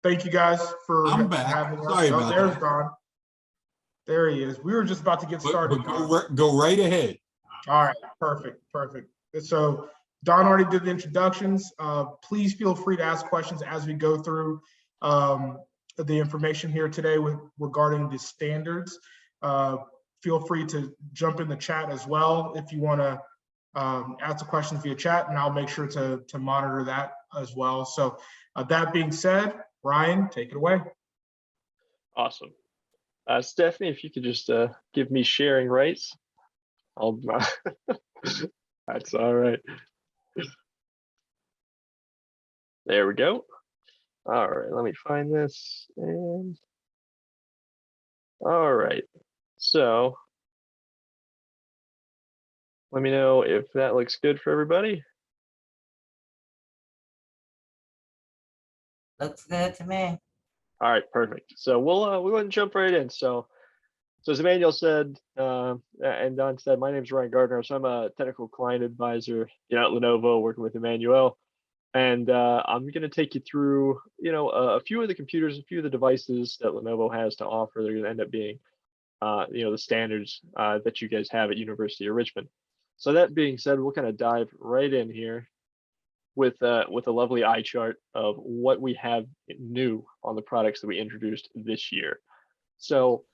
Thank you guys for I'm back. having us. Sorry about there's that. Don. There he is. We were just about to get started. But go right ahead. All right, perfect. So Don already did the introductions. Please feel free to ask questions as we go through the information here today regarding the standards. Feel free to jump in the chat as well if you want to ask the questions via chat, and I'll make sure to monitor that as well. So that being said, Ryan, take it away. Awesome. Stephanie, if you could just give me sharing rights, I'll. That's all right. There we go. All right, let me find this. And all right, so let me know if that looks good for everybody. Looks good to me. All right, perfect. So we'll go ahead and jump right in. So as Emmanuel said, and Don said, my name is Ryan Gardner. So I'm a technical client advisor, at Lenovo, working with Emmanuel. And I'm going to take you through, a few of the computers, a few of the devices that Lenovo has to offer. They're going to end up being, the standards that you guys have at University of Richmond. So that being said, we'll kind of dive right in here with a lovely eye chart of what we have new on the products that we introduced this year. So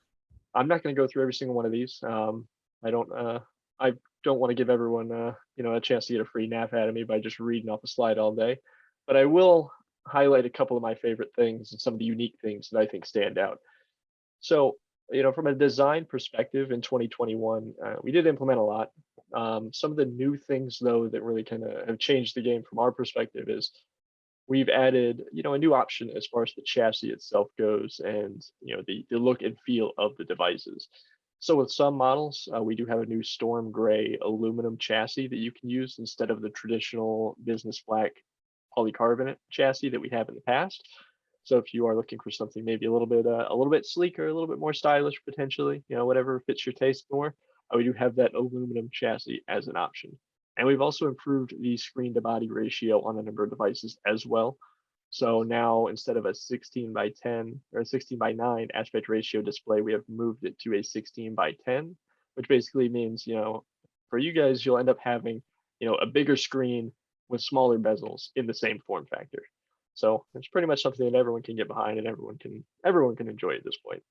I'm not going to go through every single one of these. I don't want to give everyone a chance to get a free nap out of me by just reading off a slide all day, but I will highlight a couple of my favorite things and some of the unique things that I think stand out. So from a design perspective in 2021, we did implement a lot. Some of the new things though that really kind of have changed the game from our perspective is we've added a new option as far as the chassis itself goes, and the look and feel of the devices. So with some models, we do have a new storm gray aluminum chassis that you can use instead of the traditional business black polycarbonate chassis that we have in the past. So if you are looking for something maybe a little bit sleeker, a little bit more stylish, potentially, whatever fits your taste more, we do have that aluminum chassis as an option. And we've also improved the screen to body ratio on a number of devices as well. So now instead of a 16:10 or a 16:9 aspect ratio display, we have moved it to a 16:10, which basically means, for you guys, you'll end up having, a bigger screen with smaller bezels in the same form factor. So it's pretty much something that everyone can get behind and everyone can enjoy at this point.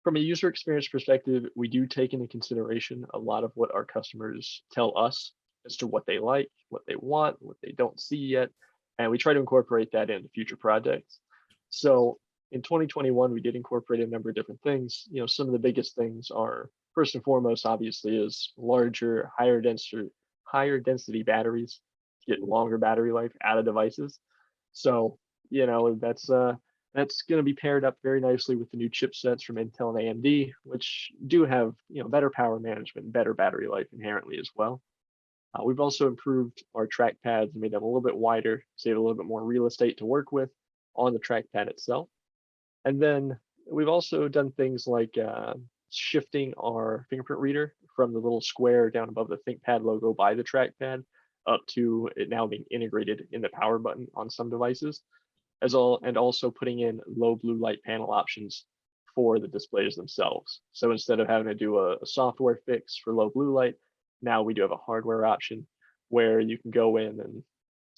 From a user experience perspective, we do take into consideration a lot of what our customers tell us as to what they like, what they want, what they don't see yet, and we try to incorporate that into future projects. So in 2021, we did incorporate a number of different things. Some of the biggest things are, first and foremost, obviously, is larger, higher density batteries to get longer battery life out of devices. So that's going to be paired up very nicely with the new chipsets from Intel and AMD, which do have better power management, better battery life inherently as well. We've also improved our trackpads and made them a little bit wider, save a little bit more real estate to work with on the trackpad itself. And then we've also done things like shifting our fingerprint reader from the little square down above the ThinkPad logo by the trackpad up to it now being integrated in the power button on some devices, and also putting in low blue light panel options for the displays themselves. So instead of having to do a software fix for low blue light, now we do have a hardware option where you can go in and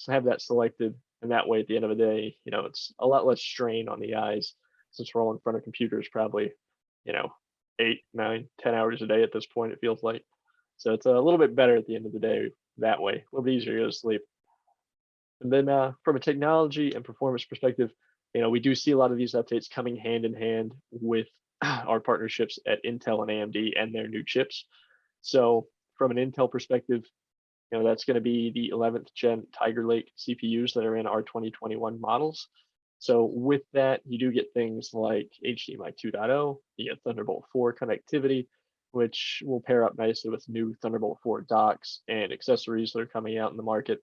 have that selected, and that way at the end of the day, it's a lot less strain on the eyes since we're all in front of computers probably 8, 9, 10 hours a day at this point, it feels like. So it's a little bit better at the end of the day that way, a little bit easier to go to sleep. And then from a technology and performance perspective, we do see a lot of these updates coming hand in hand with our partnerships at Intel and AMD and their new chips. So from an Intel perspective, that's going to be the 11th Gen Tiger Lake CPUs that are in our 2021 models. So with that, you do get things like HDMI 2.0, you get Thunderbolt 4 connectivity, which will pair up nicely with new Thunderbolt 4 docks and accessories that are coming out in the market.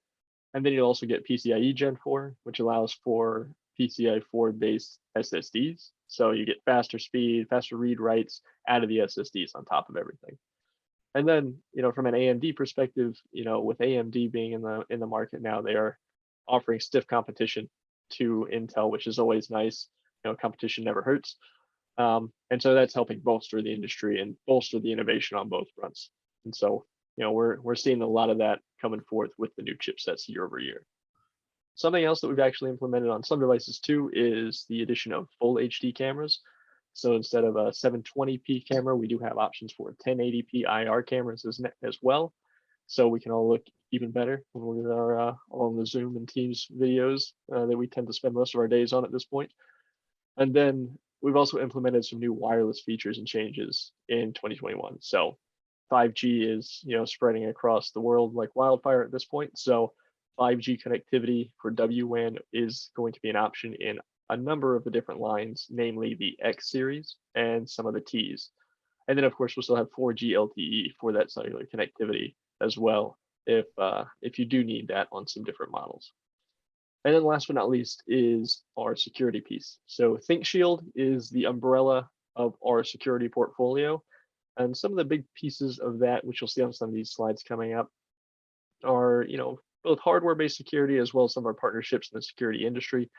And then you'll also get PCIe Gen 4, which allows for PCI 4 based SSDs. So you get faster speed, faster read writes out of the SSDs on top of everything. And then, from an AMD perspective, with AMD being in the market now, they are offering stiff competition to Intel, which is always nice. Competition never hurts. And so that's helping bolster the industry and bolster the innovation on both fronts. And so, we're seeing a lot of that coming forth with the new chipsets year over year. Something else that we've actually implemented on some devices too is the addition of full HD cameras. So instead of a 720p camera, we do have options for 1080p IR cameras as well. So we can all look even better when we are all on the Zoom and Teams videos that we tend to spend most of our days on at this point. And then we've also implemented some new wireless features and changes in 2021. So 5G is, spreading across the world like wildfire at this point. So 5G connectivity for WWAN is going to be an option in a number of the different lines, namely the X series and some of the Ts. And then of course we'll still have 4G LTE for that cellular connectivity as well, if you do need that on some different models. And then last but not least is our security piece. So ThinkShield is the umbrella of our security portfolio. And some of the big pieces of that, which you'll see on some of these slides coming up, are, both hardware-based security as well as some of our partnerships in the security industry,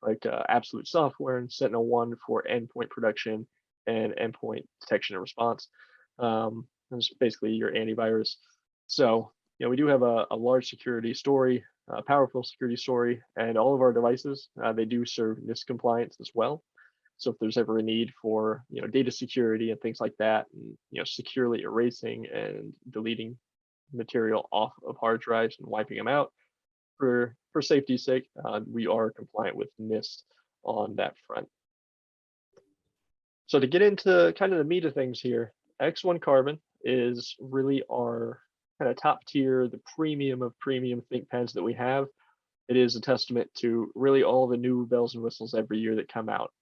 like Absolute Software and SentinelOne for endpoint production and endpoint detection and response. It's basically your antivirus. So, we do have a large security story, a powerful security story, and all of our devices, they do serve NIST compliance as well. So if there's ever a need for, data security and things like that, and, securely erasing and deleting material off of hard drives and wiping them out for safety's sake, we are compliant with NIST on that front. So to get into kind of the meat of things here, X1 Carbon is really our kind of top tier, the premium of premium ThinkPads that we have. It is a testament to really all the new bells and whistles every year that come out.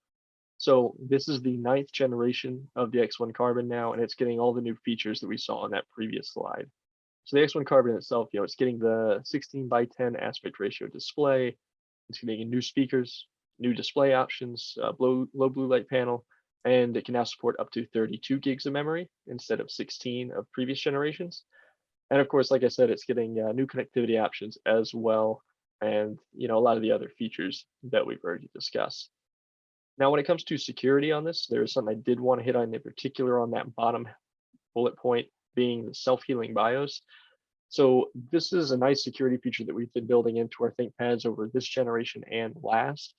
So this is the 9th generation of the X1 Carbon now, and it's getting all the new features that we saw on that previous slide. So the X1 Carbon itself, it's getting the 16:10 aspect ratio display. It's getting new speakers, new display options, low blue light panel, and it can now support up to 32 gigs of memory instead of 16 of previous generations. And of course, like I said, it's getting new connectivity options as well, and a lot of the other features that we've already discussed. Now, when it comes to security on this, there's something I did want to hit on in particular on that bottom bullet point, being the self-healing BIOS. So this is a nice security feature that we've been building into our ThinkPads over this generation and last.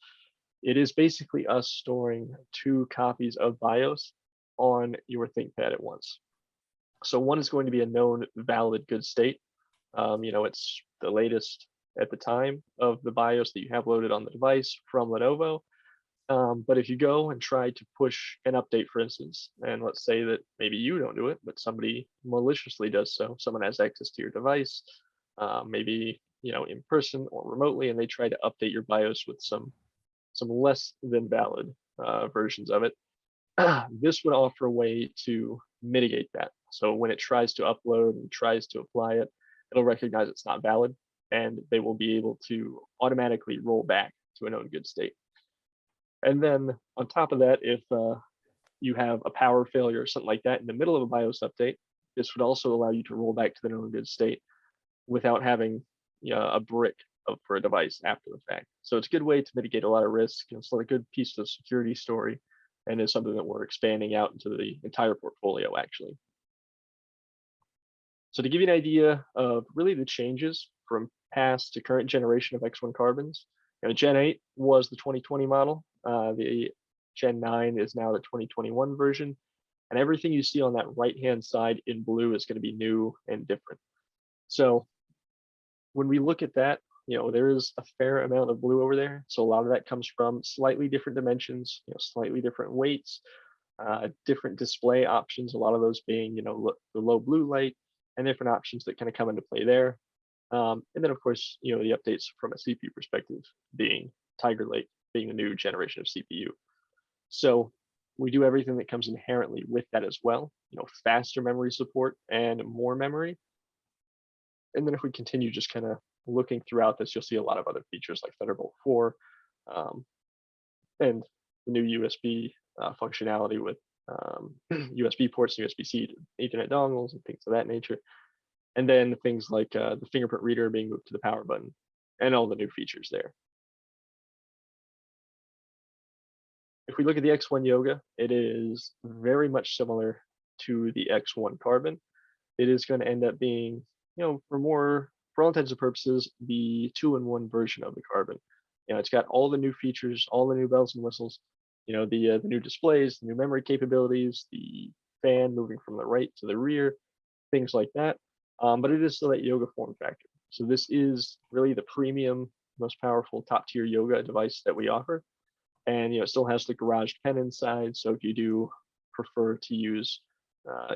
It is basically us storing 2 copies of BIOS on your ThinkPad at once. So one is going to be a known valid good state. It's the latest at the time of the BIOS that you have loaded on the device from Lenovo. But if you go and try to push an update, for instance, and let's say that maybe you don't do it, but somebody maliciously does so, someone has access to your device, maybe in person or remotely, and they try to update your BIOS with some less than valid versions of it, this would offer a way to mitigate that. So when it tries to upload and tries to apply it, it'll recognize it's not valid, and they will be able to automatically roll back to a known good state. And then on top of that, if you have a power failure or something like that in the middle of a BIOS update, this would also allow you to roll back to the known good state without having a brick for a device after the fact. So it's a good way to mitigate a lot of risk. It's a good piece of security story, and is something that we're expanding out into the entire portfolio, actually. So to give you an idea of really the changes from past to current generation of X1 Carbons, Gen 8 was the 2020 model. The Gen 9 is now the 2021 version. And everything you see on that right-hand side in blue is going to be new and different. So when we look at that, there is a fair amount of blue over there. So a lot of that comes from slightly different dimensions, slightly different weights, different display options, a lot of those being, the low blue light, and different options that kind of come into play there. And then, of course, the updates from a CPU perspective being Tiger Lake, being the new generation of CPU. So we do everything that comes inherently with that as well, faster memory support and more memory. And then if we continue just kind of looking throughout this, you'll see a lot of other features like Thunderbolt 4 and the new USB functionality with USB ports, USB-C to Ethernet dongles and things of that nature. And then things like the fingerprint reader being moved to the power button and all the new features there. If we look at the X1 Yoga, it is very much similar to the X1 Carbon. It is going to end up being, for all intents and purposes, the 2-in-1 version of the Carbon. It's got all the new features, all the new bells and whistles, the new displays, the new memory capabilities, the fan moving from the right to the rear, things like that. But it is still that yoga form factor. So this is really the premium, most powerful top tier yoga device that we offer. And it still has the garage pen inside. So if you do prefer to use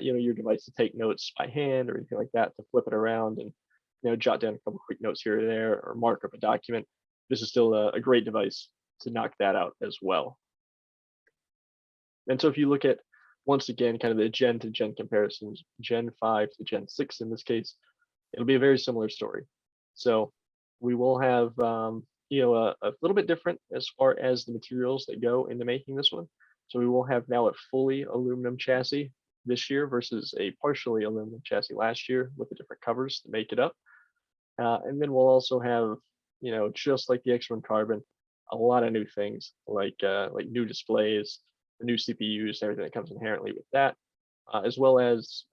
your device to take notes by hand or anything like that, to flip it around and jot down a couple quick notes here or there, or mark up a document, this is still a great device to knock that out as well. And so if you look at, once again, kind of the gen to gen comparisons, Gen 5 to Gen 6 in this case, it'll be a very similar story. So we will have a little bit different as far as the materials that go into making this one. So we will have now a fully aluminum chassis this year versus a partially aluminum chassis last year with the different covers to make it up. And then we'll also have, just like the X1 Carbon, a lot of new things like new displays, the new CPUs, everything that comes inherently with that, as well as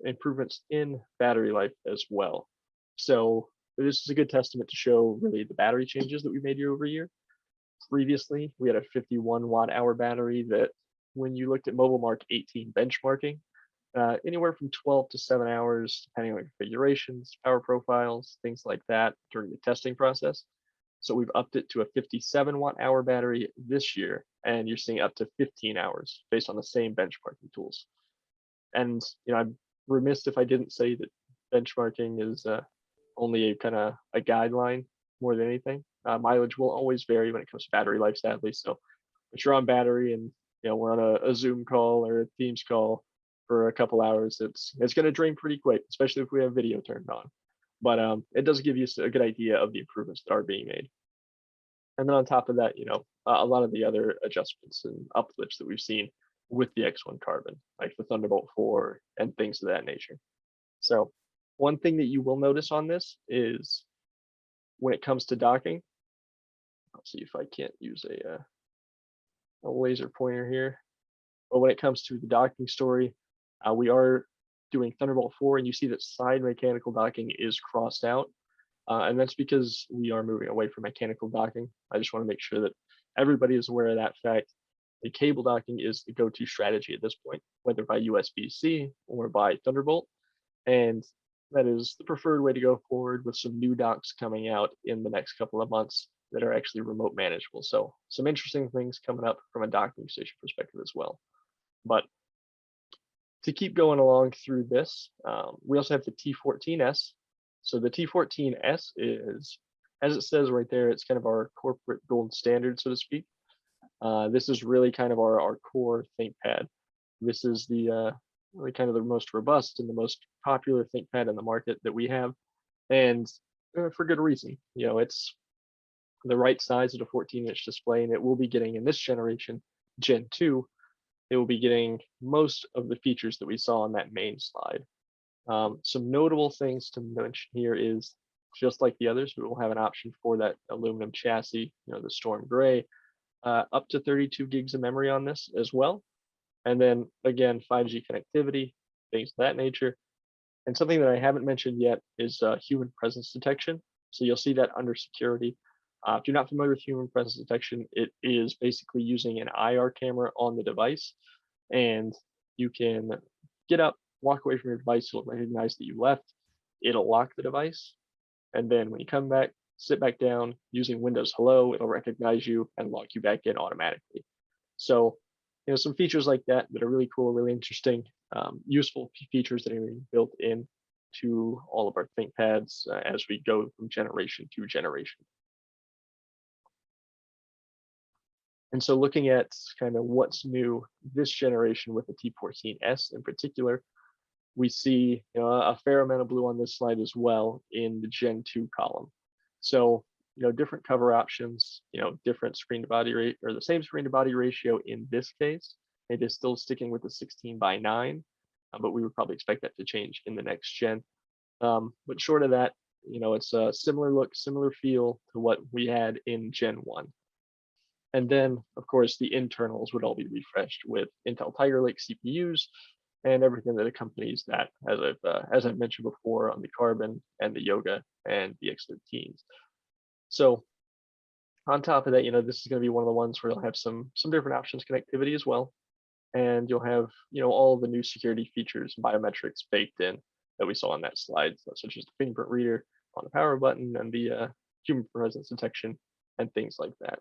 improvements in battery life as well. So this is a good testament to show really the battery changes that we made year over year. Previously, we had a 51 watt hour battery that when you looked at Mobile Mark 18 benchmarking, anywhere from 12 to 7 hours, depending on configurations, power profiles, things like that during the testing process. So we've upped it to a 57 watt hour battery this year, and you're seeing up to 15 hours based on the same benchmarking tools. And I'm remiss if I didn't say that benchmarking is only a kind of a guideline more than anything. Mileage will always vary when it comes to battery life, sadly. So if you're on battery and we're on a Zoom call or a Teams call for a couple hours, it's going to drain pretty quick, especially if we have video turned on. But it does give you a good idea of the improvements that are being made. And then on top of that, a lot of the other adjustments and uplifts that we've seen with the X1 Carbon, like the Thunderbolt 4 and things of that nature. So one thing that you will notice on this is when it comes to docking, I'll see if I can't use a laser pointer here. But when it comes to the docking story, we are doing Thunderbolt 4, and you see that side mechanical docking is crossed out. And that's because we are moving away from mechanical docking. I just want to make sure that everybody is aware of that fact. The cable docking is the go-to strategy at this point, whether by USB-C or by Thunderbolt. And that is the preferred way to go forward, with some new docks coming out in the next couple of months that are actually remote manageable. So some interesting things coming up from a docking station perspective as well. But to keep going along through this, we also have the T14S. So the T14S is, as it says right there, it's kind of our corporate gold standard, so to speak. This is really kind of our core ThinkPad. This is the really kind of the most robust and the most popular ThinkPad in the market that we have, and for good reason. It's the right size of a 14-inch display, and it will be getting in this generation, Gen 2, it will be getting most of the features that we saw on that main slide. Some notable things to mention here is, just like the others, we will have an option for that aluminum chassis, the Storm Gray, up to 32 gigs of memory on this as well. And then again, 5G connectivity, things of that nature. And something that I haven't mentioned yet is human presence detection. So you'll see that under security. If you're not familiar with human presence detection, it is basically using an IR camera on the device, and you can get up, walk away from your device, it'll recognize that you left, it'll lock the device, and then when you come back, sit back down, using Windows Hello, it'll recognize you and lock you back in automatically. So, some features like that that are really cool, really interesting, useful features that are being built in to all of our ThinkPads as we go from generation to generation. And so looking at kind of what's new this generation with the T14S in particular, we see a fair amount of blue on this slide as well in the Gen 2 column. So, different cover options, different screen to body rate, or the same screen to body ratio in this case. It is still sticking with the 16:9, but we would probably expect that to change in the next gen. But short of that, it's a similar look, similar feel to what we had in Gen 1. And then, of course, the internals would all be refreshed with Intel Tiger Lake CPUs and everything that accompanies that, as I've mentioned before on the Carbon and the Yoga and the X13s. So on top of that, this is going to be one of the ones where you'll have some different options connectivity as well, and you'll have all the new security features, biometrics baked in that we saw on that slide, such as the fingerprint reader on the power button and the human presence detection and things like that.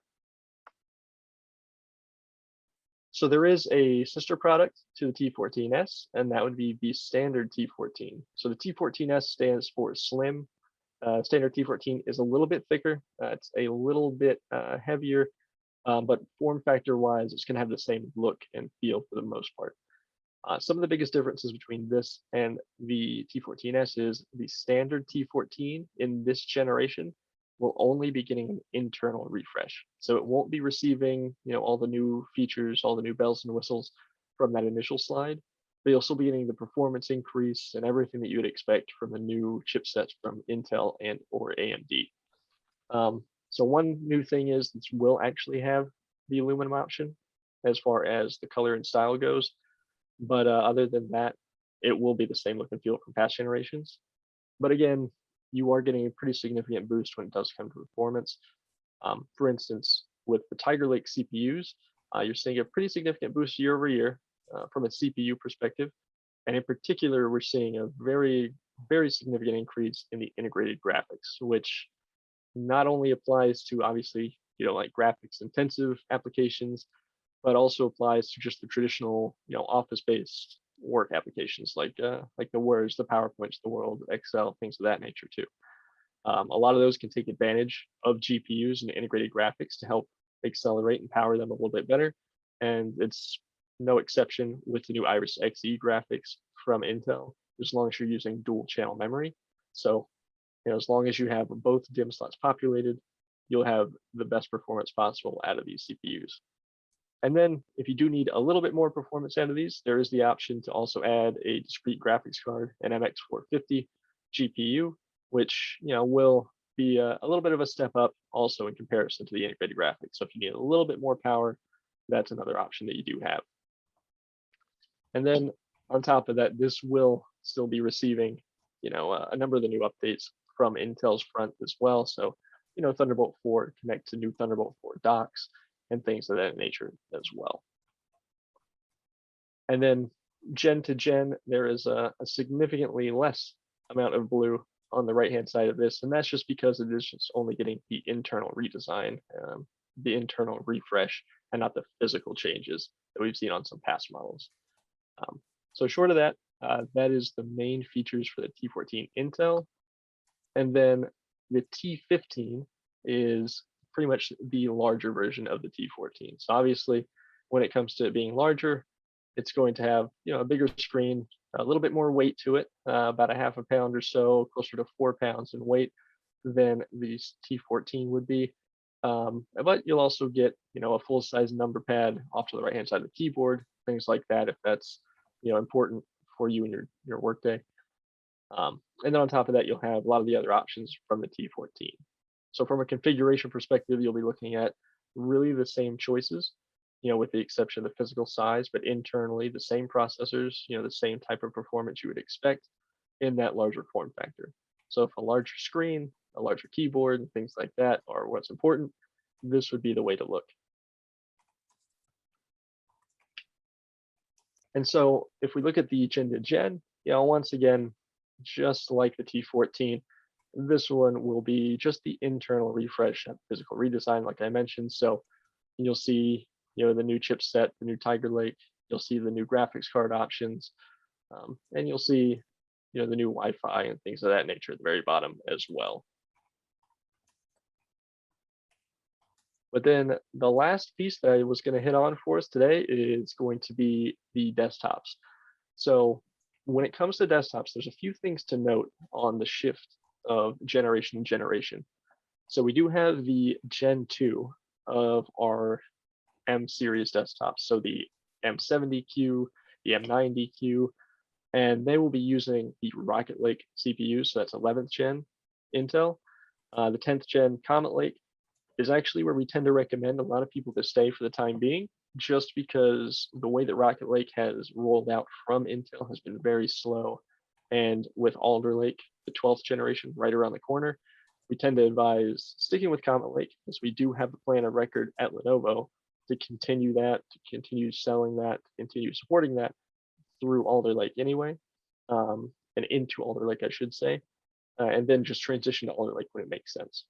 So there is a sister product to the T14S, and that would be the standard T14. So the T14S stands for slim. Standard T14 is a little bit thicker. It's a little bit heavier, but form factor wise, it's going to have the same look and feel for the most part. Some of the biggest differences between this and the T14S is the standard T14 in this generation will only be getting an internal refresh. So it won't be receiving, all the new features, all the new bells and whistles from that initial slide, but you'll still be getting the performance increase and everything that you would expect from the new chipsets from Intel and or AMD. So one new thing is this will actually have the aluminum option as far as the color and style goes. But other than that, it will be the same look and feel from past generations. But again, you are getting a pretty significant boost when it does come to performance. For instance, with the Tiger Lake CPUs, you're seeing a pretty significant boost year over year from a CPU perspective. And in particular, we're seeing a very, very significant increase in the integrated graphics, which not only applies to obviously, like graphics intensive applications, but also applies to just the traditional, office-based work applications like the Words, the PowerPoints, the World, Excel, things of that nature too. A lot of those can take advantage of GPUs and integrated graphics to help accelerate and power them a little bit better. And it's no exception with the new Iris Xe graphics from Intel, as long as you're using dual channel memory. So, as long as you have both DIMM slots populated, you'll have the best performance possible out of these CPUs. And then if you do need a little bit more performance out of these, there is the option to also add a discrete graphics card, an MX450 GPU, which will be a little bit of a step up also in comparison to the integrated graphics. So if you need a little bit more power, that's another option that you do have. And then on top of that, this will still be receiving, a number of the new updates from Intel's front as well. So, Thunderbolt 4 connect to new Thunderbolt 4 docks and things of that nature as well. And then gen to gen, there is a significantly less amount of blue on the right-hand side of this, and that's just because it is just only getting the internal redesign, the internal refresh, and not the physical changes that we've seen on some past models. So short of that, that is the main features for the T14 Intel. And then the T15 is pretty much the larger version of the T14. So obviously, when it comes to it being larger, it's going to have a bigger screen, a little bit more weight to it, about a half a pound or so, closer to 4 pounds in weight than the T14 would be. But you'll also get a full size number pad off to the right hand side of the keyboard, things like that if that's important for you in your workday. And then on top of that, you'll have a lot of the other options from the T14. So from a configuration perspective, you'll be looking at really the same choices, with the exception of the physical size, but internally the same processors, the same type of performance you would expect in that larger form factor. So if a larger screen, a larger keyboard, and things like that are what's important, this would be the way to look. And so if we look at the gen to gen, once again, just like the T14, this one will be just the internal refresh and physical redesign, like I mentioned. So you'll see, the new chipset, the new Tiger Lake, you'll see the new graphics card options, and you'll see, the new Wi-Fi and things of that nature at the very bottom as well. But then the last piece that I was going to hit on for us today is going to be the desktops. So when it comes to desktops, there's a few things to note on the shift of generation to generation. So we do have the Gen 2 of our M series desktops. So the M70Q, the M90Q, and they will be using the Rocket Lake CPU. So that's 11th gen Intel, the 10th gen Comet Lake, is actually where we tend to recommend a lot of people to stay for the time being, just because the way that Rocket Lake has rolled out from Intel has been very slow. And with Alder Lake, the 12th generation, right around the corner, we tend to advise sticking with Comet Lake, as we do have the plan of record at Lenovo to continue that, to continue selling that, to continue supporting that through Alder Lake anyway, and into Alder Lake, I should say, and then just transition to Alder Lake when it makes sense.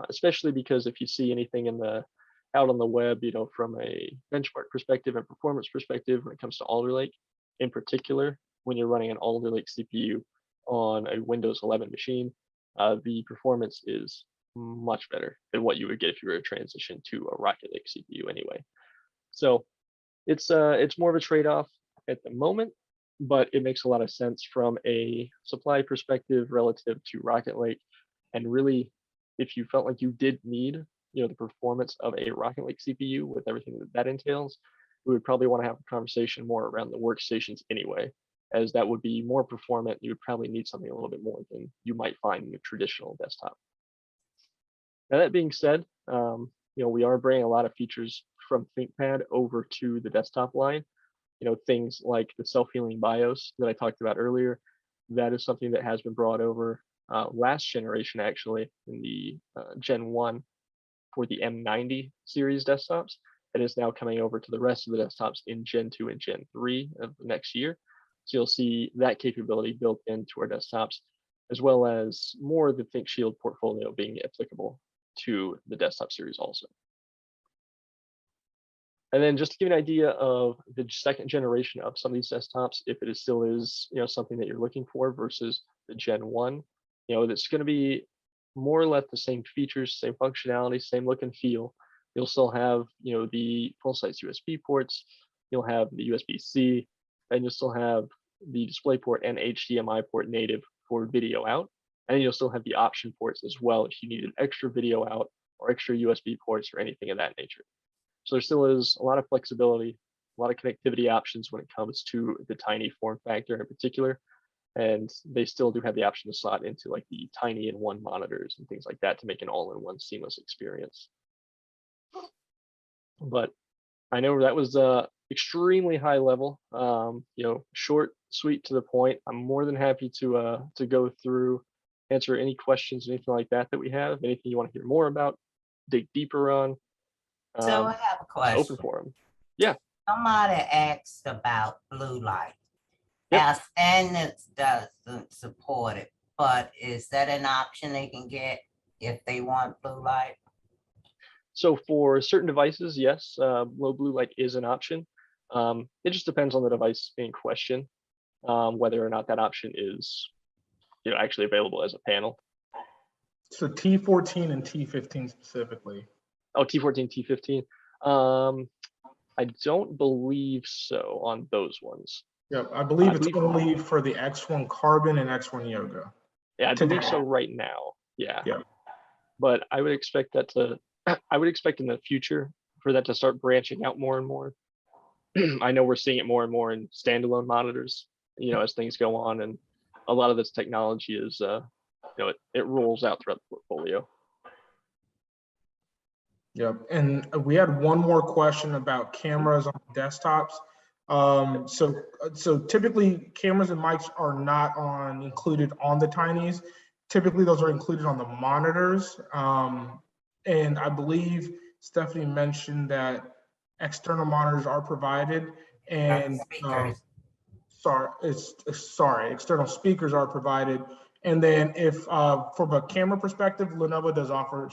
Especially because if you see anything out on the web, from a benchmark perspective and performance perspective when it comes to Alder Lake, in particular, when you're running an Alder Lake CPU on a Windows 11 machine, the performance is much better than what you would get if you were to transition to a Rocket Lake CPU anyway. So it's more of a trade-off at the moment, but it makes a lot of sense from a supply perspective relative to Rocket Lake. And really, if you felt like you did need the performance of a Rocket Lake CPU with everything that entails, we would probably want to have a conversation more around the workstations anyway, as that would be more performant. You would probably need something a little bit more than you might find in a traditional desktop. Now, that being said, we are bringing a lot of features from ThinkPad over to the desktop line. Things like the self-healing BIOS that I talked about earlier. That is something that has been brought over last generation, actually, in the Gen 1 for the M90 series desktops. That is now coming over to the rest of the desktops in Gen 2 and Gen 3 of the next year. So you'll see that capability built into our desktops, as well as more of the ThinkShield portfolio being applicable to the desktop series also. And then just to give you an idea of the second generation of some of these desktops, if it still is something that you're looking for versus the Gen 1, that's going to be more or less the same features, same functionality, same look and feel. You'll still have the full-size USB ports, you'll have the USB-C, and you'll still have the DisplayPort and HDMI port native for video out. And you'll still have the option ports as well if you needed extra video out or extra USB ports or anything of that nature. So there still is a lot of flexibility, a lot of connectivity options when it comes to the tiny form factor in particular. And they still do have the option to slot into like the tiny in one monitors and things like that to make an all-in-one seamless experience. But I know that was extremely high level, short, sweet, to the point. I'm more than happy to go through, answer any questions, anything like that we have, anything you want to hear more about, dig deeper on. So I have a question. Open for them. Yeah. Somebody asked about blue light. Yep. Our standards doesn't support it, but is that an option they can get if they want blue light? So for certain devices, yes, low blue light is an option. It just depends on the device in question, whether or not that option is actually available as a panel. So T14 and T15 specifically. Oh, T14, T15. I don't believe so on those ones. Yep, I believe it's only for the X1 Carbon and X1 Yoga. Yeah, I believe so right now. Yeah. Yeah. But I would expect that I would expect in the future for that to start branching out more and more. I know we're seeing it more and more in standalone monitors, as things go on, and a lot of this technology is, it rolls out throughout the portfolio. Yep, and we had one more question about cameras on desktops. So typically cameras and mics are not included on the Tinies. Typically those are included on the monitors. And I believe Stephanie mentioned that external monitors are provided, and external speakers are provided. And then if from a camera perspective, Lenovo does offer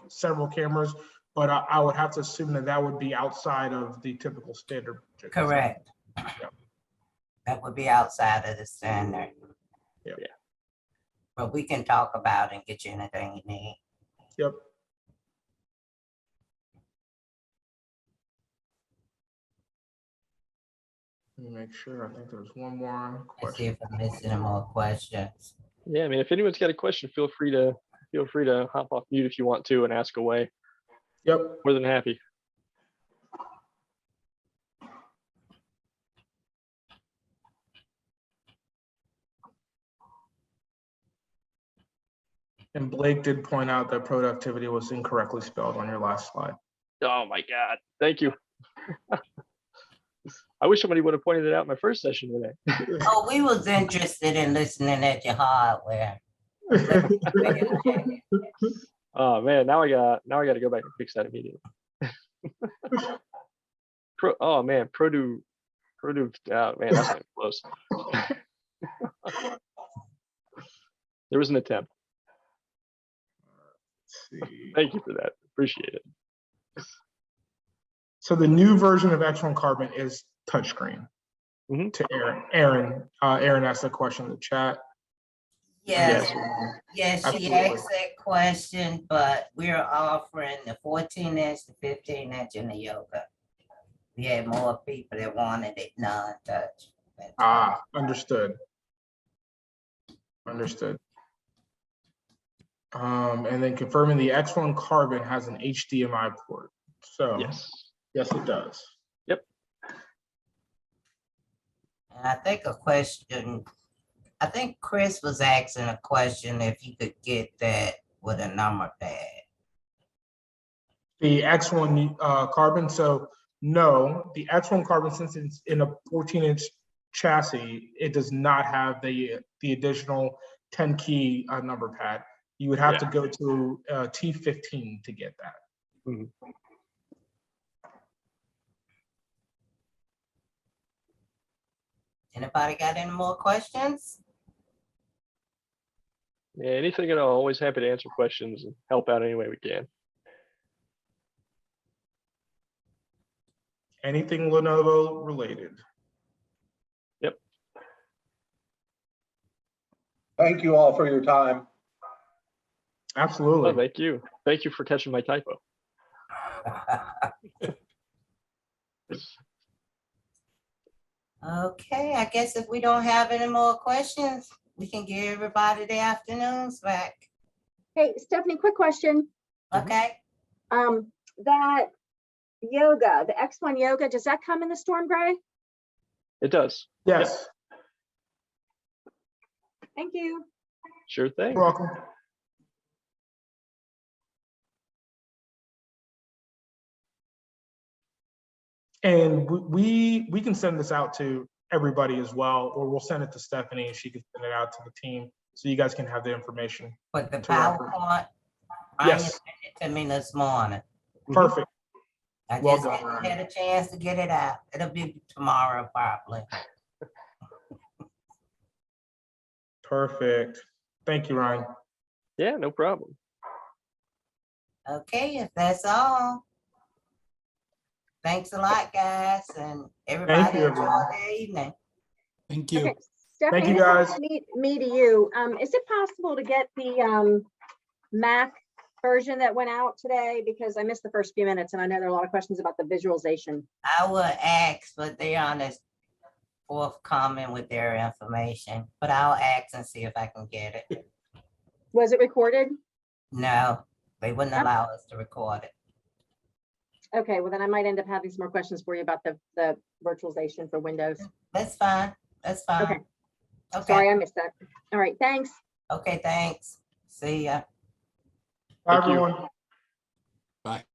several cameras, but I would have to assume that would be outside of the typical standard. Correct. Yeah. That would be outside of the standard. Yeah. But we can talk about it and get you anything you need. Yep. Let me make sure. I think there's one more question. Let's see if I'm missing any more questions. Yeah, I mean, if anyone's got a question, feel free to hop off mute if you want to and ask away. Yep. More than happy. And Blake did point out that productivity was incorrectly spelled on your last slide. Oh my God, thank you. I wish somebody would have pointed it out in my first session today. Oh, we was interested in listening at your hardware. Oh man, now I got to go back and fix that immediately. Oh man, Produce. Oh man, that's not close. There was an attempt. Let's see. Thank you for that. Appreciate it. So the new version of X1 Carbon is touchscreen. Mhm. To Aaron. Aaron asked a question in the chat. Yes, yes, she Absolutely. asked that question, but we're offering the 14-inch, the 15-inch, and the yoga. We had more people that wanted it non-touch. Understood. Understood. And then confirming the X1 Carbon has an HDMI port. So Yes. yes, it does. And I think I think Chris was asking a question if you could get that with a number pad. The X1 Carbon. So no, the X1 Carbon, since it's in a 14-inch chassis, it does not have the additional 10 key number pad. You would have to go to T15 to get that. Mhm. Anybody got any more questions? Yeah, anything at all. Always happy to answer questions and help out any way we can. Anything Lenovo related. Yep. Thank you all for your time. Absolutely. Oh, thank you. Thank you for catching my typo. Okay, I guess if we don't have any more questions, we can give everybody the afternoons back. Hey, Stephanie, quick question. Okay, That yoga, the X1 yoga, does that come in the storm gray? It does. Yes. Thank you. Sure thing. You're welcome. And we can send this out to everybody as well, or we'll send it to Stephanie and she can send it out to the team so you guys can have the information. but the To reference. PowerPoint, Yes. Anya sent it to me this morning. Perfect. I Well just done, hadn't Ryan. had a chance to get it out. It'll be tomorrow probably. Perfect. Thank you, Ryan. Yeah, no problem. Okay, if that's all. Thanks a lot, guys, and everybody you, enjoy everyone. their evening. Thank you. Okay, Stephanie, you, this guys. is me to you. Is it possible to get the Mac version that went out today? Because I missed the first few minutes and I know there are a lot of questions about the visualization. I will ask, but they aren't as forthcoming with their information, but I'll ask and see if I can get it. Was it recorded? No, they wouldn't Oh. allow us to record it. Okay, well then I might end up having some more questions for you about the virtualization for Windows. That's fine, that's fine. Okay. Okay, Sorry, I missed that. All right, thanks. okay, thanks. See ya. Bye, Thank you. everyone. Bye.